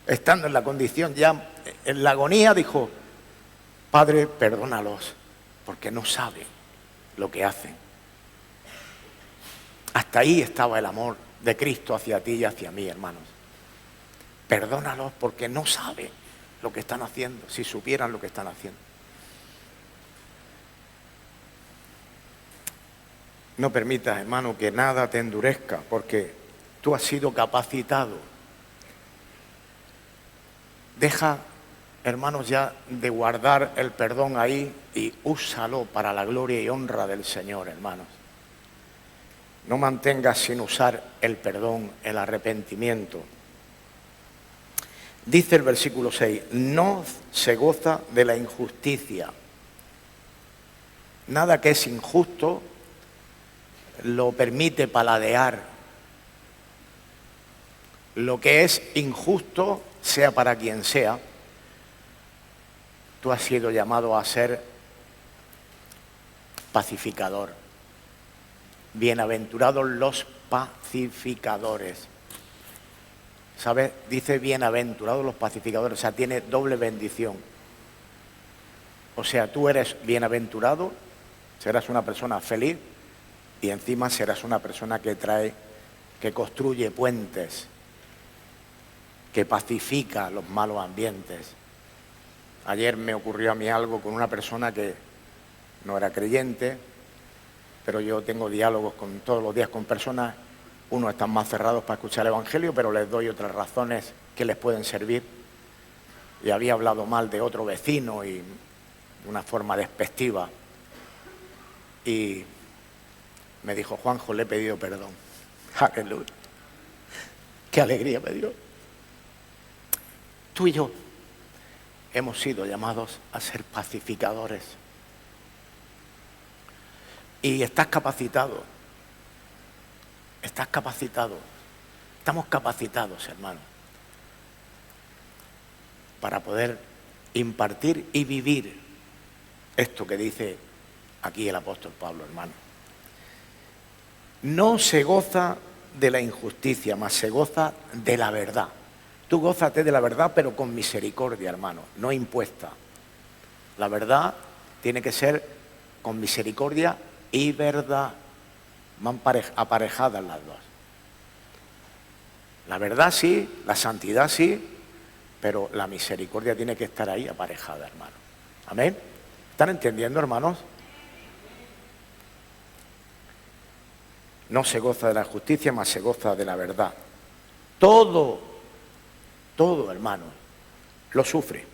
estando en la condición ya, en la agonía, dijo: Padre, perdónalos, porque no saben lo que hacen. Hasta ahí estaba el amor de Cristo hacia ti y hacia mí, hermanos. Perdónalos porque no saben lo que están haciendo, si supieran lo que están haciendo. No permitas, hermano, que nada te endurezca, porque tú has sido capacitado. Deja, hermanos, ya de guardar el perdón ahí y úsalo para la gloria y honra del Señor, hermanos. No mantengas sin usar el perdón, el arrepentimiento. Dice el versículo 6, no se goza de la injusticia. Nada que es injusto lo permite paladear. Lo que es injusto, sea para quien sea, tú has sido llamado a ser pacificador. Bienaventurados los pacificadores. ¿Sabes? Dice bienaventurados los pacificadores, o sea, tiene doble bendición. O sea, tú eres bienaventurado, serás una persona feliz y encima serás una persona que construye puentes, que pacifica los malos ambientes. Ayer me ocurrió a mí algo con una persona que no era creyente, pero yo tengo diálogos todos los días con personas. Unos están más cerrados para escuchar el Evangelio, pero les doy otras razones que les pueden servir. Y había hablado mal de otro vecino y de una forma despectiva. Y me dijo: Juanjo, le he pedido perdón. Aleluya. Qué alegría me dio. Tú y yo hemos sido llamados a ser pacificadores. Y estás capacitado. Estás capacitado. Estamos capacitados, hermano, para poder impartir y vivir esto que dice aquí el apóstol Pablo, hermano. No se goza de la injusticia, mas se goza de la verdad. Tú gózate de la verdad, pero con misericordia, hermano, no impuesta. La verdad tiene que ser con misericordia y verdad. Van aparejadas las dos. La verdad sí, la santidad sí, pero la misericordia tiene que estar ahí aparejada, hermano. ¿Amén? ¿Están entendiendo, hermanos? No se goza de la justicia, mas se goza de la verdad. Todo, hermano, lo sufre.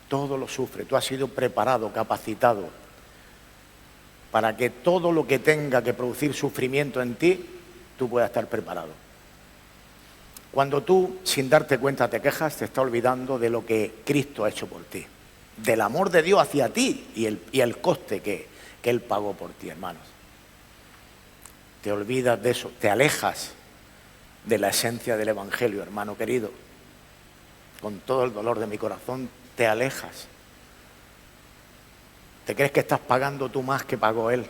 Todo lo sufre. Tú has sido preparado, capacitado, para que todo lo que tenga que producir sufrimiento en ti, tú puedas estar preparado. Cuando tú, sin darte cuenta, te quejas, te está olvidando de lo que Cristo ha hecho por ti, del amor de Dios hacia ti y el coste que Él pagó por ti, hermanos. Te olvidas de eso, te alejas de la esencia del Evangelio, hermano querido. Con todo el dolor de mi corazón, te alejas. ¿Te crees que estás pagando tú más que pagó Él?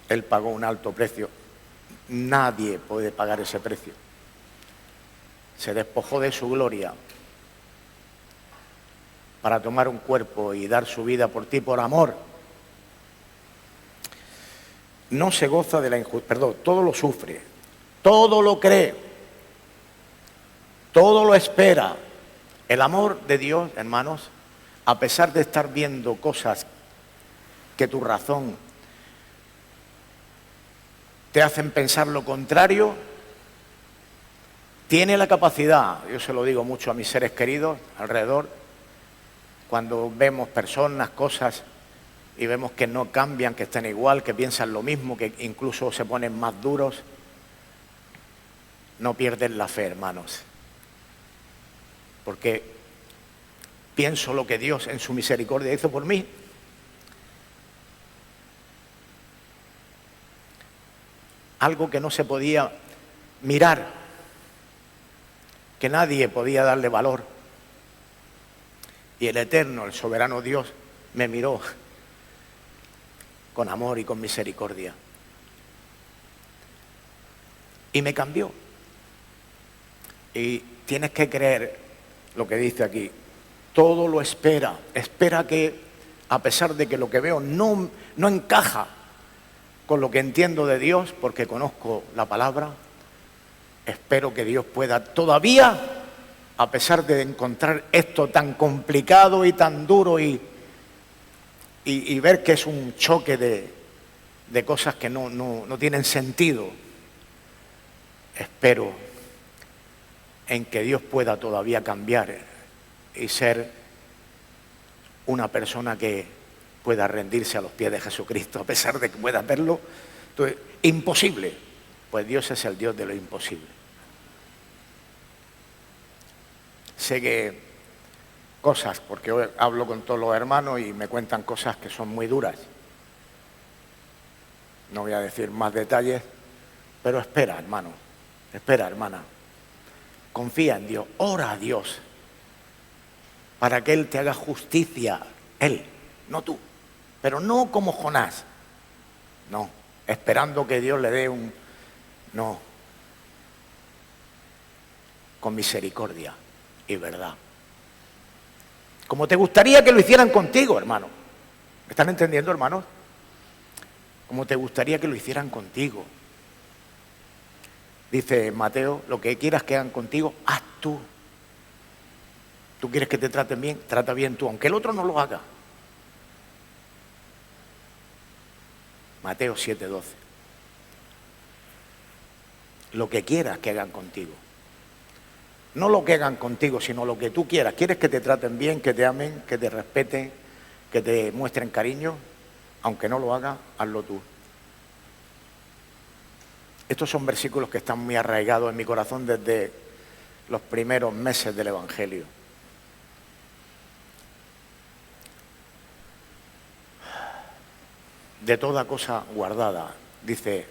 Él pagó un alto precio. Nadie puede pagar ese precio. Se despojó de su gloria para tomar un cuerpo y dar su vida por ti por amor. no se goza de la injusticia, perdón, todo lo sufre, todo lo cree, todo lo espera. El amor de Dios, hermanos, a pesar de estar viendo cosas que tu razón te hacen pensar lo contrario, tiene la capacidad, yo se lo digo mucho a mis seres queridos alrededor, cuando vemos personas, cosas, y vemos que no cambian, que están igual, que piensan lo mismo, que incluso se ponen más duros, no pierden la fe, hermanos. Porque pienso lo que Dios en su misericordia hizo por mí. Algo que no se podía mirar, que nadie podía darle valor. Y el eterno, el soberano Dios, me miró con amor y con misericordia. Y me cambió. Y tienes que creer lo que dice aquí. Todo lo espera. Espera que, a pesar de que lo que veo no encaja con lo que entiendo de Dios, porque conozco la palabra, espero que Dios pueda todavía, a pesar de encontrar esto tan complicado y tan duro y ver que es un choque de cosas que no tienen sentido, espero en que Dios pueda todavía cambiar y ser una persona que pueda rendirse a los pies de Jesucristo, a pesar de que pueda verlo. Entonces, imposible, pues Dios es el Dios de lo imposible. Sé que cosas, porque hoy hablo con todos los hermanos y me cuentan cosas que son muy duras. No voy a decir más detalles, pero espera, hermano, espera, hermana. Confía en Dios, ora a Dios, para que Él te haga justicia, Él, no tú, pero no como Jonás, no, esperando que Dios le dé no, con misericordia y verdad. Como te gustaría que lo hicieran contigo, hermano. ¿Me están entendiendo, hermanos? Como te gustaría que lo hicieran contigo. Dice Mateo, lo que quieras que hagan contigo, haz tú. ¿Tú quieres que te traten bien? Trata bien tú, aunque el otro no lo haga. Mateo 7:12. Lo que quieras que hagan contigo. No lo que hagan contigo, sino lo que tú quieras. ¿Quieres que te traten bien, que te amen, que te respeten, que te muestren cariño? Aunque no lo haga, hazlo tú. Estos son versículos que están muy arraigados en mi corazón desde los primeros meses del Evangelio. De toda cosa guardada, dice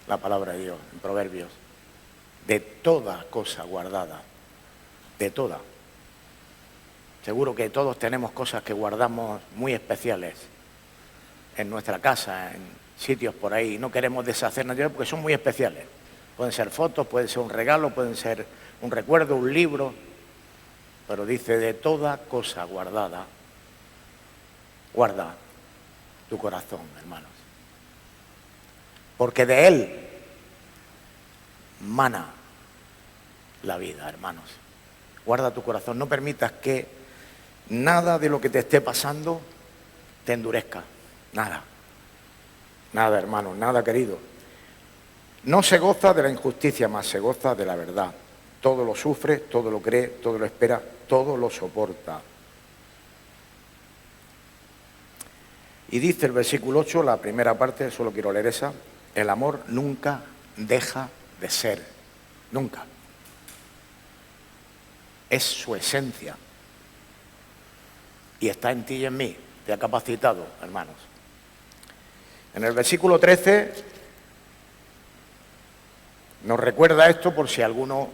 la palabra de Dios en Proverbios. De toda cosa guardada. De toda. Seguro que todos tenemos cosas que guardamos muy especiales en nuestra casa, en sitios por ahí. No queremos deshacernos de ellos porque son muy especiales. Pueden ser fotos, pueden ser un regalo, pueden ser un recuerdo, un libro. Pero dice, de toda cosa guardada, guarda tu corazón, hermanos. Porque de él mana la vida, hermanos. Guarda tu corazón, no permitas que nada de lo que te esté pasando te endurezca. Nada. Nada, hermanos, nada, querido. No se goza de la injusticia, más se goza de la verdad. Todo lo sufre, todo lo cree, todo lo espera, todo lo soporta. Y dice el versículo 8, la primera parte, solo quiero leer esa, el amor nunca deja de ser, nunca. Es su esencia. Y está en ti y en mí, te ha capacitado, hermanos. En el versículo 13 nos recuerda esto por si a alguno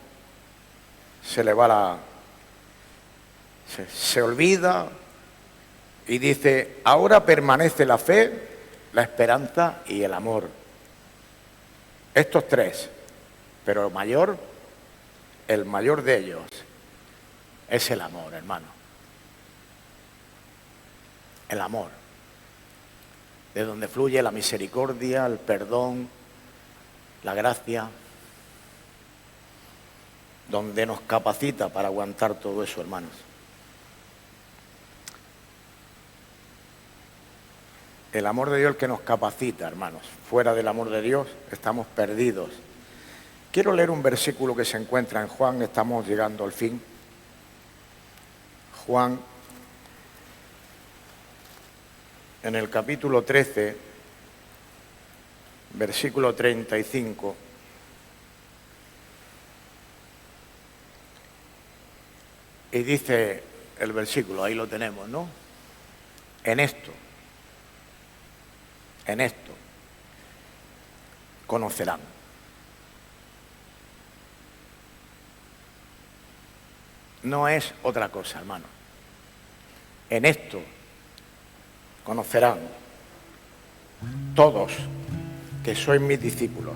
se le va se olvida, y dice, ahora permanece la fe, la esperanza y el amor. Estos tres, pero el mayor de ellos es el amor, hermano. El amor. de donde fluye la misericordia, el perdón, la gracia, donde nos capacita para aguantar todo eso, hermanos. El amor de Dios es el que nos capacita, hermanos. Fuera del amor de Dios estamos perdidos. Quiero leer un versículo que se encuentra en Juan, estamos llegando al fin. Juan, en el capítulo 13, versículo 35. Y dice el versículo, ahí lo tenemos, ¿no? En esto conocerán. No es otra cosa, hermano. En esto conocerán todos que sois mis discípulos.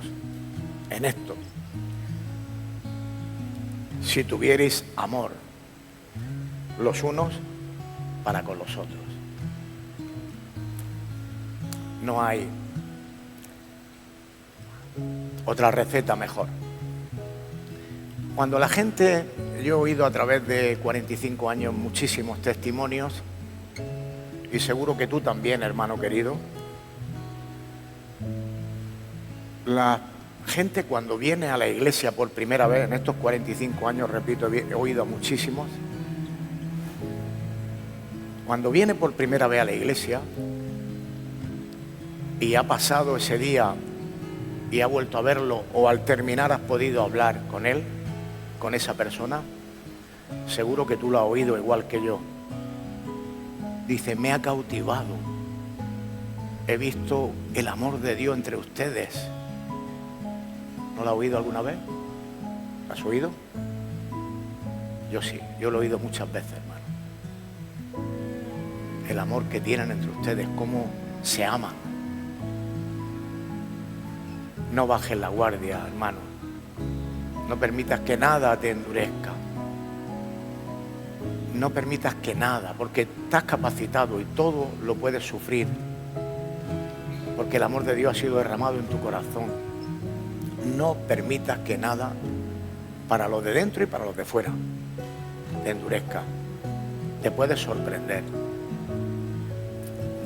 En esto, si tuvierais amor los unos para con los otros. No hay otra receta mejor. Cuando la gente, yo he oído a través de 45 años muchísimos testimonios, y seguro que tú también, hermano querido, la gente cuando viene a la iglesia por primera vez, en estos 45 años, repito, he oído a muchísimos, cuando viene por primera vez a la iglesia y ha pasado ese día y ha vuelto a verlo, o al terminar has podido hablar con él, con esa persona, seguro que tú lo has oído igual que yo. Dice, me ha cautivado, he visto el amor de Dios entre ustedes. ¿No lo has oído alguna vez? ¿Lo has oído? Yo sí, yo lo he oído muchas veces, hermano. El amor que tienen entre ustedes, cómo se aman. No bajes la guardia, hermano. No permitas que nada te endurezca. No permitas que nada, porque estás capacitado y todo lo puedes sufrir. Porque el amor de Dios ha sido derramado en tu corazón. No permitas que nada, para los de dentro y para los de fuera, te endurezca. Te puedes sorprender.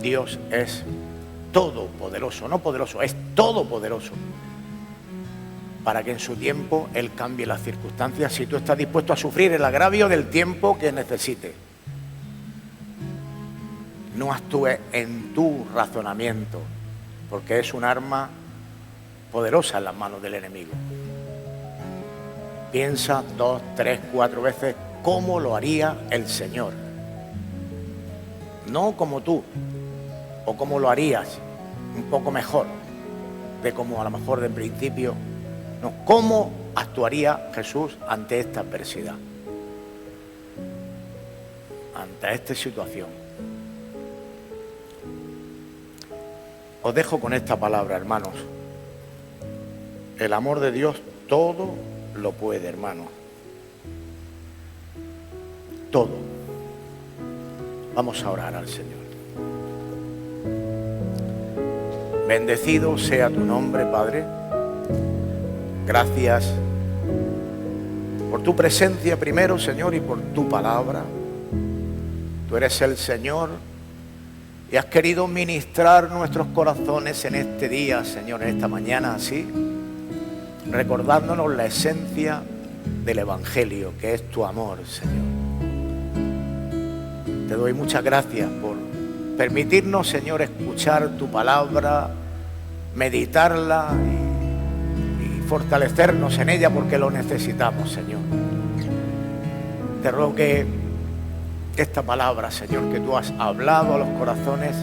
Dios es todopoderoso, no poderoso, es todopoderoso, para que en su tiempo Él cambie las circunstancias, si tú estás dispuesto a sufrir el agravio del tiempo que necesite. No actúes en tu razonamiento, porque es un arma poderosa en las manos del enemigo. Piensa 2, 3, 4 veces cómo lo haría el Señor. No como tú, o cómo lo harías un poco mejor de como a lo mejor de principio. No, cómo actuaría Jesús ante esta adversidad, ante esta situación. Os dejo con esta palabra, hermanos. El amor de Dios todo lo puede, hermanos. Todo. Vamos a orar al Señor. Bendecido sea tu nombre, Padre. Gracias por tu presencia primero, Señor, y por tu palabra. Tú eres el Señor y has querido ministrar nuestros corazones en este día, Señor, en esta mañana, así, recordándonos la esencia del Evangelio, que es tu amor, Señor. Te doy muchas gracias por permitirnos, Señor, escuchar tu palabra, meditarla y fortalecernos en ella, porque lo necesitamos, Señor. Te ruego que esta palabra, Señor, que tú has hablado a los corazones,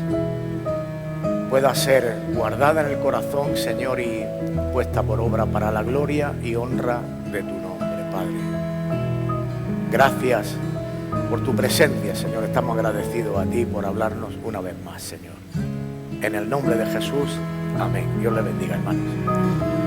pueda ser guardada en el corazón, Señor, y puesta por obra para la gloria y honra de tu nombre, Padre. Gracias por tu presencia, Señor. Estamos agradecidos a ti por hablarnos una vez más, Señor. En el nombre de Jesús, amén. Dios le bendiga, hermanos.